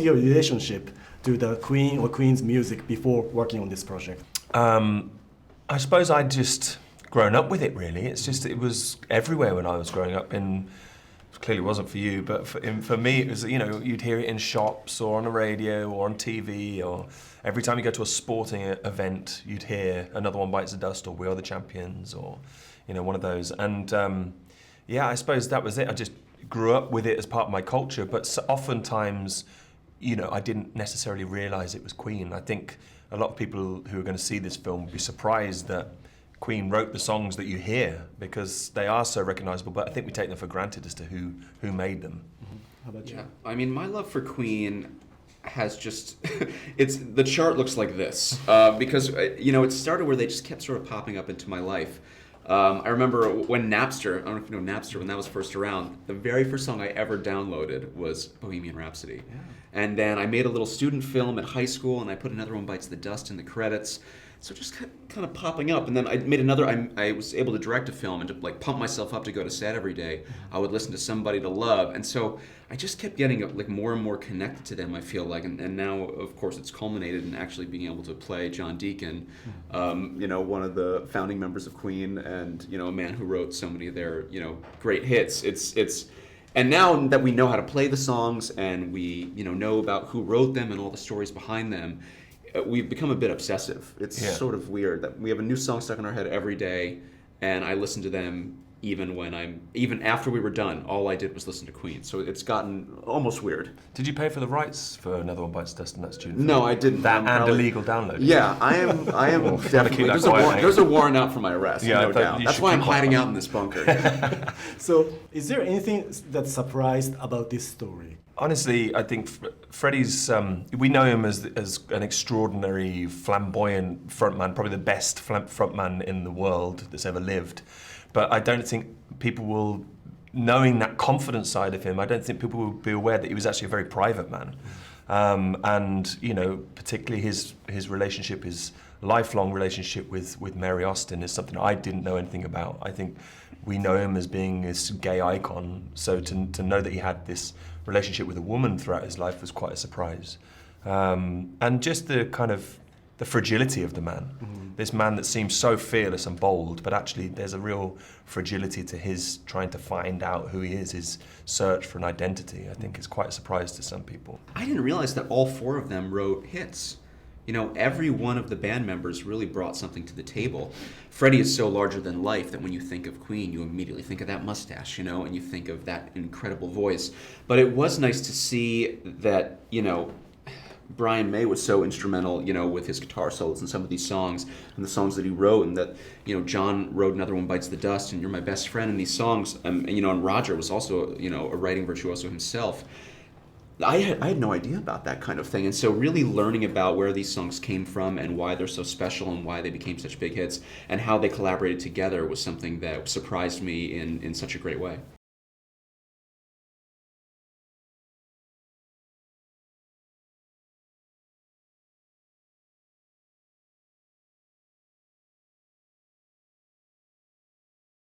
your relationship to the Queen or Queen's music before working on this project? I suppose I'd just grown up with it, really. It's just, it was everywhere when I was growing up. Clearly wasn't for you, but for me it was, you know, you'd hear it in shops or on the radio or on TV, or every time you go to a sporting event, you'd hear Another One Bites the Dust or We Are the Champions, or, you know, one of those. And yeah, I suppose that was it. I just grew up with it as part of my culture, but oftentimes, you know, I didn't necessarily realize it was Queen. I think a lot of people who are going to see this film will be surprised that Queen wrote the songs that you hear, because they are so recognizable, but I think we take them for granted as to who made them. Mm-hmm. How about you? Yeah, I mean, my love for Queen has just, the chart looks like this, because, you know, it started where they just kept sort of popping up into my life. I remember when Napster, I don't know if you know Napster, when that was first around, the very first song I ever downloaded was Bohemian Rhapsody. Yeah. And then I made a little student film at high school, and I put Another One Bites the Dust in the credits. So just kind of popping up, and then I made another. I was able to direct a film and to like pump myself up to go to set every day. I would listen to Somebody to Love, and so I just kept getting like more and more connected to them. I feel like, and now of course it's culminated in actually being able to play John Deacon, you know, one of the founding members of Queen, and you know, a man who wrote so many of their great hits. And now that we know how to play the songs and we know about who wrote them and all the stories behind them, we've become a bit obsessive. It's sort of weird that we have a new song stuck in our head every day, and I listen to them even after we were done. All I did was listen to Queen, so it's gotten almost weird. Did you pay for the rights for Another One Bites the Dust and that student? No, I didn't. That and illegal download. Yeah, I am definitely. There's a warrant out for my arrest. Yeah, no doubt. That's why I'm hiding out in this bunker. So, is there anything that surprised about this story? Honestly, I think Freddies, we know him as an extraordinary, flamboyant frontman, probably the best frontman in the world that's ever lived. But I don't think people will, knowing that confident side of him, I don't think people will be aware that he was actually a very private man. And, you know, particularly his relationship, his lifelong relationship with Mary Austin is something I didn't know anything about. I think we know him as being this gay icon, so to know that he had this relationship with a woman throughout his life was quite a surprise. And just the kind of the fragility of the man. This man that seems so fearless and bold, but actually there's a real fragility to his trying to find out who he is, his search for an identity. I think is quite a surprise to some people. I didn't realize that all four of them wrote hits. You know, every one of the band members really brought something to the table. Freddie is so larger than life that when you think of Queen, you immediately think of that mustache, you know, and you think of that incredible voice. But it was nice to see that, you know, Brian May was so instrumental, you know, with his guitar solos in some of these songs and the songs that he wrote, and that, you know, John wrote Another One Bites the Dust and You're My Best Friend in these songs, and you know, and Roger was also, you know, a writing virtuoso himself. I had no idea about that kind of thing, and so really learning about where these songs came from and why they're so special and why they became such big hits and how they collaborated together was something that surprised me in such a great way.